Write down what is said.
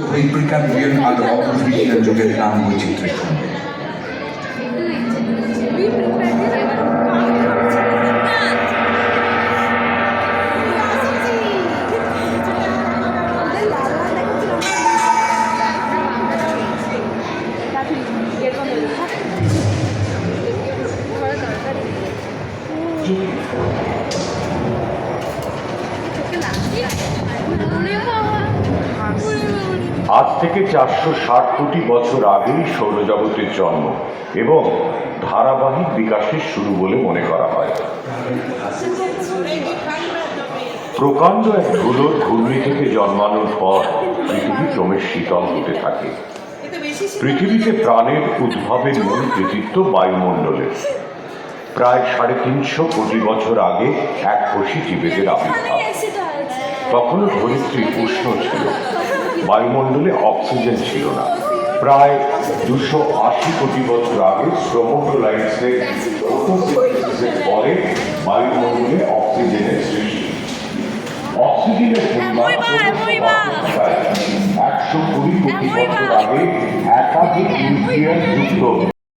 ওই প্রিকাম্বিয়ান আর অফিসিয়াল যুগের নাম বৈচিত্র্যের সঙ্গে আজ থেকে 460 কোটি বছর আগেই সৌরজগতের জন্ম এবং ধারাবাহিক বিকাশের শুরু বলে মনে করা হয়। প্রকাণ্ড এক ধুলোর ঘূর্ণি থেকে জন্মানোর পর পৃথিবী ক্রমে শীতল হতে থাকে। পৃথিবীতে প্রাণের উদ্ভবের মূল কৃতিত্ব বায়ুমণ্ডলের। প্রায় 350 কোটি বছর আগে এক কোষী জীবেদের আবির্ভাব। তখনও ধরিত্রী উষ্ণ ছিল, বায়ুমণ্ডলে অক্সিজেন ছিল না। প্রায় 280 কোটি বছর আগে স্ট্রোমোটোলাইটসের ফটোসিনথেসিসের পরে বায়ুমণ্ডলে অক্সিজেনের সৃষ্টি। অক্সিজেনের পরিমাণ 120 কোটি বছর আগে একাধিক নিউক্লিয়াস যুক্ত